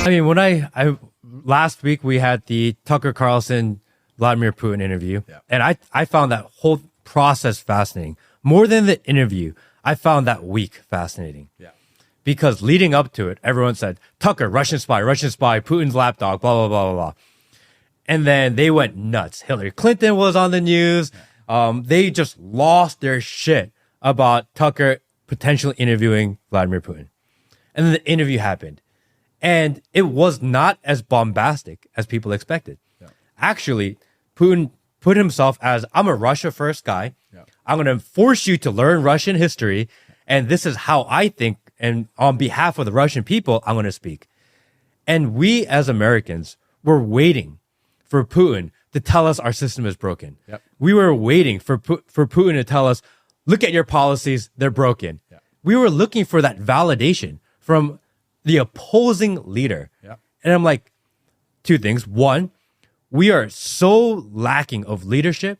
I mean, when I last week we had the Tucker Carlson Vladimir Putin interview, and I found that whole process fascinating. More than the interview, I found that week fascinating. Yeah. Because leading up to it, everyone said, Tucker, Russian spy, Putin's lapdog, blah, blah, blah, blah, blah. And then they went nuts. Hillary Clinton was on the news. They just lost their shit about Tucker potentially interviewing Vladimir Putin. And then the interview happened. And it was not as bombastic as people expected. Yeah. Actually, Putin put himself as, I'm a Russia first guy. Yeah. I'm going to force you to learn Russian history. And this is how I think. And on behalf of the Russian people, I'm going to speak. And we as Americans were waiting for Putin to tell us our system is broken. Yep. We were waiting for Putin to tell us, look at your policies, they're broken. Yep. We were looking for that validation from the opposing leader. Yep. And I'm like, two things. One, we are so lacking of leadership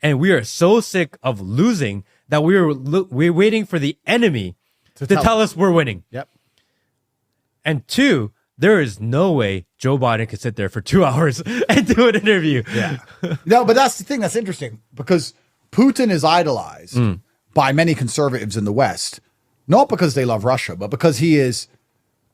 and we are so sick of losing that we're waiting for the enemy to tell us we're winning. Yep. And two, there is no way Joe Biden could sit there for 2 hours and do an interview. Yeah. No, but that's the thing that's interesting because Putin is idolized by many conservatives in the West, not because they love Russia, but because he is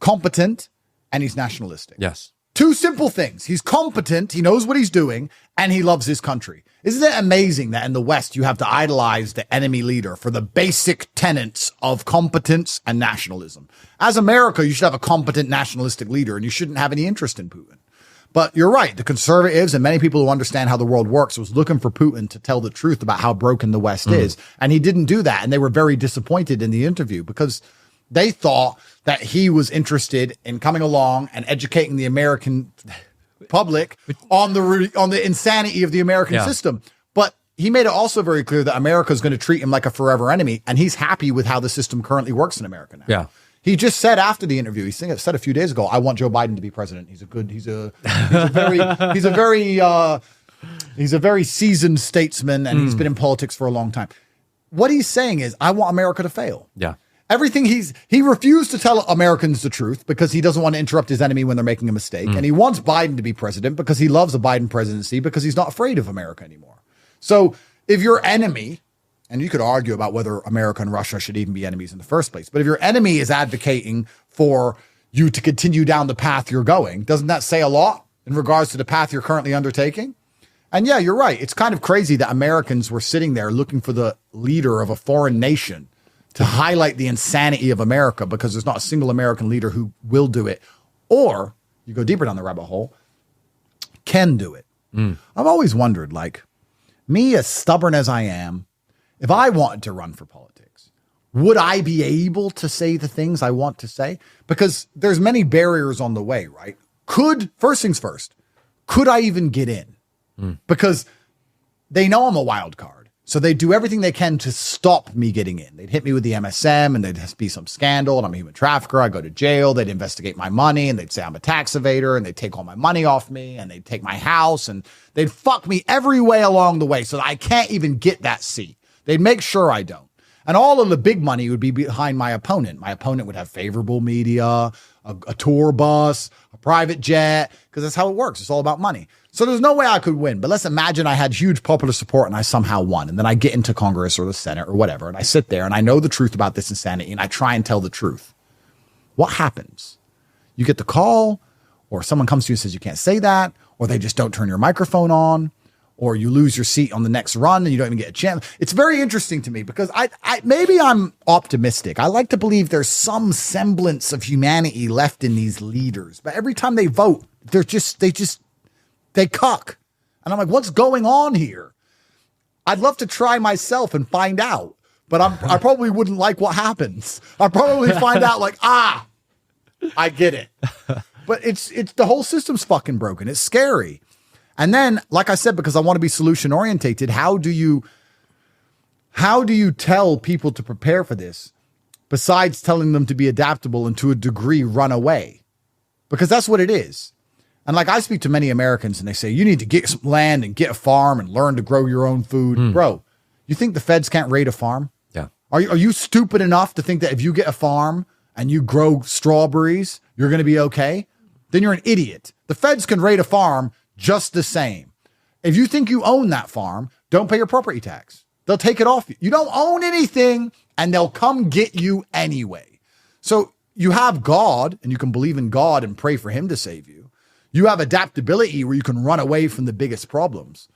competent and he's nationalistic. Yes. Two simple things. He's competent, he knows what he's doing, and he loves his country. Isn't it amazing that in the West you have to idolize the enemy leader for the basic tenets of competence and nationalism? As America, you should have a competent nationalistic leader and you shouldn't have any interest in Putin. But you're right. The conservatives and many people who understand how the world works was looking for Putin to tell the truth about how broken the West is. And he didn't do that. And they were very disappointed in the interview because they thought that he was interested in coming along and educating the American public on the insanity of the American system. But he made it also very clear that America is going to treat him like a forever enemy. And he's happy with how the system currently works in America now. Yeah. He just said after the interview, he said a few days ago, I want Joe Biden to be president. He's a very seasoned statesman and he's been in politics for a long time. What he's saying is, I want America to fail. Yeah. Everything he refused to tell Americans the truth because he doesn't want to interrupt his enemy when they're making a mistake. And he wants Biden to be president because he loves a Biden presidency because he's not afraid of America anymore. So if your enemy, and you could argue about whether America and Russia should even be enemies in the first place, but if your enemy is advocating for you to continue down the path you're going, doesn't that say a lot in regards to the path you're currently undertaking? And yeah, you're right. It's kind of crazy that Americans were sitting there looking for the leader of a foreign nation to highlight the insanity of America because there's not a single American leader who will do it. Or, you go deeper down the rabbit hole, can do it. I've always wondered, like, me as stubborn as I am, if I wanted to run for politics, would I be able to say the things I want to say? Because there's many barriers on the way, right? First things first, could I even get in? Because they know I'm a wild card. So they do everything they can to stop me getting in. They'd hit me with the MSM and there'd be some scandal and I'm a human trafficker. I go to jail. They'd investigate my money and they'd say I'm a tax evader and they'd take all my money off me and they'd take my house and they'd fuck me every way along the way so that I can't even get that seat. They'd make sure I don't. And all of the big money would be behind my opponent. My opponent would have favorable media, a tour bus, a private jet, because that's how it works. It's all about money. So there's no way I could win. But let's imagine I had huge popular support and I somehow won. And then I get into Congress or the Senate or whatever. And I sit there and I know the truth about this insanity and I try and tell the truth. What happens? You get the call or someone comes to you and says you can't say that, or they just don't turn your microphone on, or you lose your seat on the next run and you don't even get a chance. It's very interesting to me because maybe I'm optimistic. I like to believe there's some semblance of humanity left in these leaders. But every time they vote, they cuck. And I'm like, what's going on here? I'd love to try myself and find out, but I probably wouldn't like what happens. I'd probably find out like, I get it. But it's the whole system's fucking broken. It's scary. And then, like I said, because I want to be solution orientated, how do you tell people to prepare for this besides telling them to be adaptable and to a degree run away? Because that's what it is. And like I speak to many Americans and they say, you need to get some land and get a farm and learn to grow your own food. Bro, you think the feds can't raid a farm? Yeah. Are you stupid enough to think that if you get a farm and you grow strawberries, you're going to be okay? then you're an idiot. The feds can raid a farm just the same. If you think you own that farm, don't pay your property tax. They'll take it off you. You don't own anything, and they'll come get you anyway. So you have God, and you can believe in God and pray for him to save you. You have adaptability where you can run away from the biggest problems.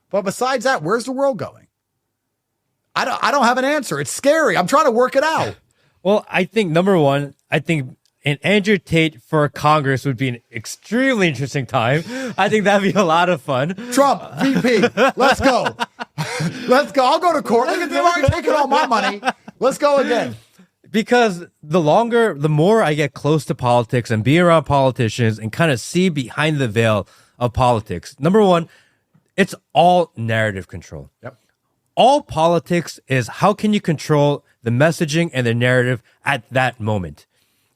But besides that, where's the world going? I don't have an answer. It's scary. I'm trying to work it out. Well, I think number one, an Andrew Tate for Congress would be an extremely interesting time. I think that'd be a lot of fun. Trump, VP, let's go. Let's go. I'll go to court. Look at them already taking all my money. Let's go again. Because the more I get close to politics and be around politicians and kind of see behind the veil of politics, number one, it's all narrative control. Yep. All politics is how can you control the messaging and the narrative at that moment.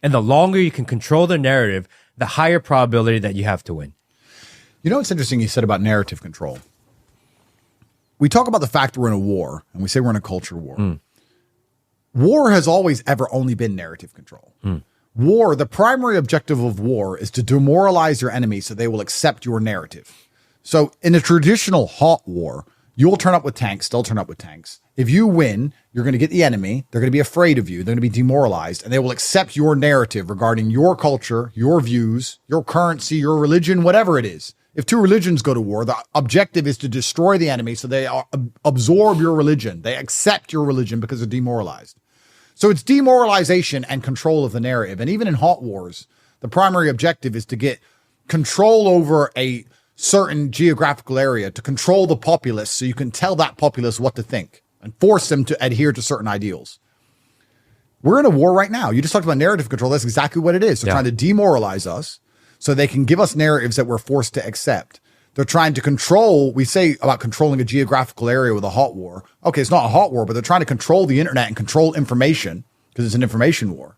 And the longer you can control the narrative, the higher probability that you have to win. You know what's interesting you said about narrative control? We talk about the fact that we're in a war, and we say we're in a culture war. War has always ever only been narrative control. War, the primary objective of war is to demoralize your enemy so they will accept your narrative. So in a traditional hot war, you'll turn up with tanks, they'll turn up with tanks. If you win, you're going to get the enemy. They're going to be afraid of you. They're going to be demoralized, and they will accept your narrative regarding your culture, your views, your currency, your religion, whatever it is. If two religions go to war, the objective is to destroy the enemy so they absorb your religion. They accept your religion because they're demoralized. So it's demoralization and control of the narrative. And even in hot wars, the primary objective is to get control over a certain geographical area, to control the populace so you can tell that populace what to think and force them to adhere to certain ideals. We're in a war right now. You just talked about narrative control. That's exactly what it is. They're trying to demoralize us so they can give us narratives that we're forced to accept. They're trying to control, we say about controlling a geographical area with a hot war. Okay, it's not a hot war, but they're trying to control the internet and control information because it's an information war.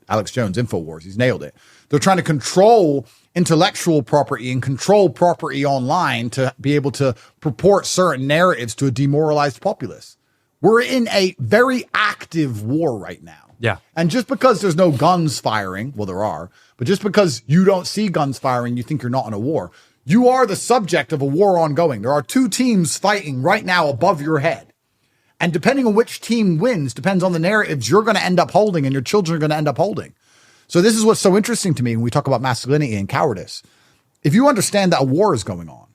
Alex Jones, InfoWars, he's nailed it. They're trying to control intellectual property and control property online to be able to purport certain narratives to a demoralized populace. We're in a very active war right now. Yeah. And just because there's no guns firing, well, there are, but just because you don't see guns firing, you think you're not in a war. You are the subject of a war ongoing. There are two teams fighting right now above your head. And depending on which team wins, depends on the narratives you're going to end up holding and your children are going to end up holding. So this is what's so interesting to me when we talk about masculinity and cowardice. If you understand that a war is going on,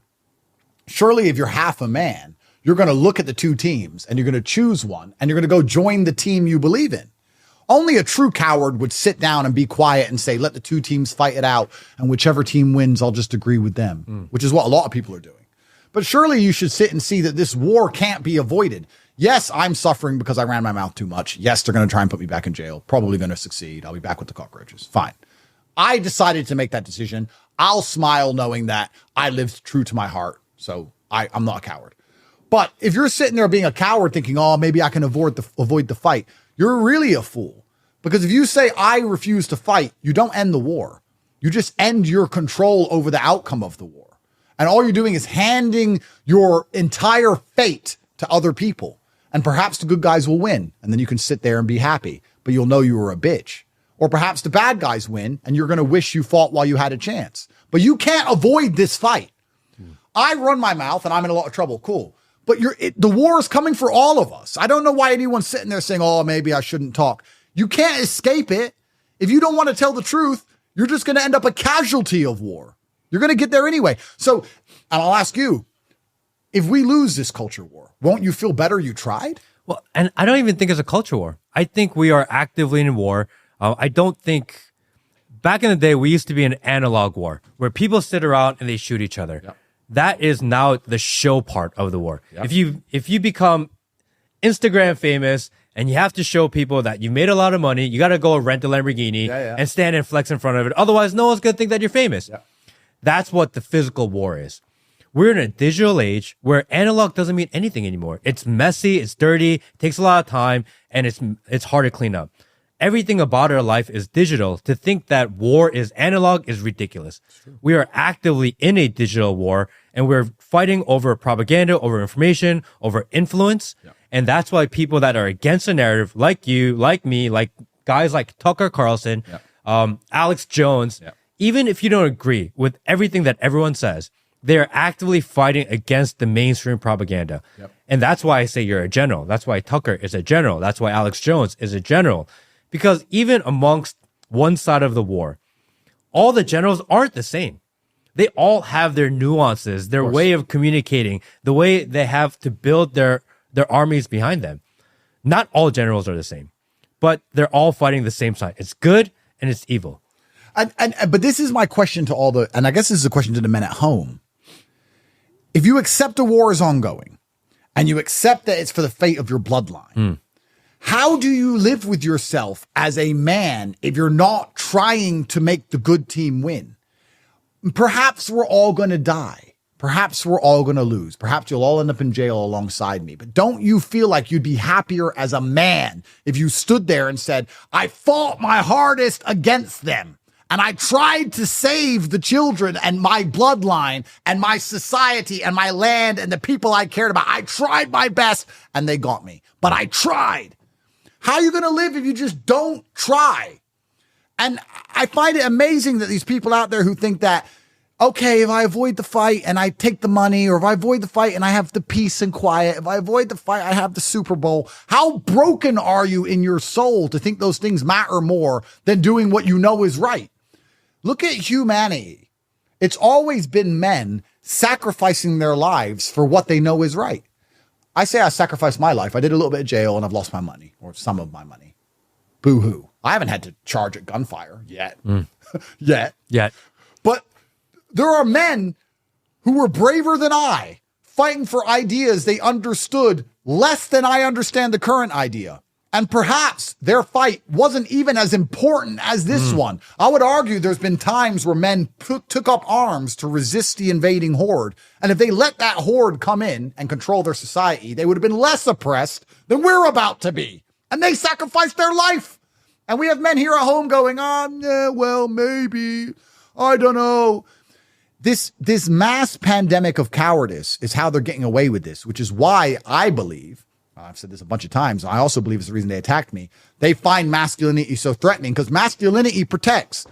surely if you're half a man, you're going to look at the two teams and you're going to choose one and you're going to go join the team you believe in. Only a true coward would sit down and be quiet and say, let the two teams fight it out. And whichever team wins, I'll just agree with them, which is what a lot of people are doing. But surely you should sit and see that this war can't be avoided. Yes, I'm suffering because I ran my mouth too much. Yes, they're going to try and put me back in jail. Probably going to succeed. I'll be back with the cockroaches. Fine. I decided to make that decision. I'll smile knowing that I lived true to my heart. So I'm not a coward. But if you're sitting there being a coward thinking, oh, maybe I can avoid the fight, you're really a fool. Because if you say, I refuse to fight, you don't end the war. You just end your control over the outcome of the war. And all you're doing is handing your entire fate to other people. And perhaps the good guys will win. And then you can sit there and be happy. But you'll know you were a bitch. Or perhaps the bad guys win. And you're going to wish you fought while you had a chance. But you can't avoid this fight. I run my mouth and I'm in a lot of trouble. Cool. But the war is coming for all of us. I don't know why anyone's sitting there saying, oh, maybe I shouldn't talk. You can't escape it. If you don't want to tell the truth, you're just going to end up a casualty of war. You're going to get there anyway. So, and I'll ask you, if we lose this culture war, won't you feel better you tried? Well, and I don't even think it's a culture war. I think we are actively in war. I don't think back in the day, we used to be an analog war where people sit around and they shoot each other. Yep. That is now the show part of the war. Yep. If you become Instagram famous and you have to show people that you made a lot of money, you got to go rent a Lamborghini and stand and flex in front of it. Otherwise, no one's going to think that you're famous. Yep. That's what the physical war is. We're in a digital age where analog doesn't mean anything anymore. It's messy, it's dirty, it takes a lot of time, and it's hard to clean up. Everything about our life is digital. To think that war is analog is ridiculous. We are actively in a digital war, and we're fighting over propaganda, over information, over influence. Yep. And that's why people that are against the narrative, like you, like me, like guys like Tucker Carlson, Alex Jones, even if you don't agree with everything that everyone says, they're actively fighting against the mainstream propaganda. Yep. And that's why I say you're a general. That's why Tucker is a general. That's why Alex Jones is a general. Because even amongst one side of the war, all the generals aren't the same. They all have their nuances, their way of communicating, the way they have to build their armies behind them. Not all generals are the same, but they're all fighting the same side. It's good and it's evil. But this is my question to and I guess this is a question to the men at home. If you accept a war is ongoing and you accept that it's for the fate of your bloodline, how do you live with yourself as a man if you're not trying to make the good team win? Perhaps we're all going to die. Perhaps we're all going to lose. Perhaps you'll all end up in jail alongside me. But don't you feel like you'd be happier as a man if you stood there and said, I fought my hardest against them and I tried to save the children and my bloodline and my society and my land and the people I cared about. I tried my best and they got me, but I tried. How are you going to live if you just don't try? And I find it amazing that these people out there who think that, okay, if I avoid the fight and I take the money, or if I avoid the fight and I have the peace and quiet, if I avoid the fight, I have the Super Bowl. How broken are you in your soul to think those things matter more than doing what you know is right? Look at humanity. It's always been men sacrificing their lives for what they know is right. I say I sacrificed my life. I did a little bit of jail and I've lost my money, or some of my money. Boo-hoo. I haven't had to charge at gunfire yet. Yet. But there are men who were braver than I, fighting for ideas they understood less than I understand the current idea. And perhaps their fight wasn't even as important as this one. I would argue there's been times where men took up arms to resist the invading horde. And if they let that horde come in and control their society, they would have been less oppressed than we're about to be. And they sacrificed their life. And we have men here at home going, yeah, well, maybe, I don't know. This mass pandemic of cowardice is how they're getting away with this, which is why I believe, I've said this a bunch of times, I also believe it's the reason they attacked me. They find masculinity so threatening because masculinity protects.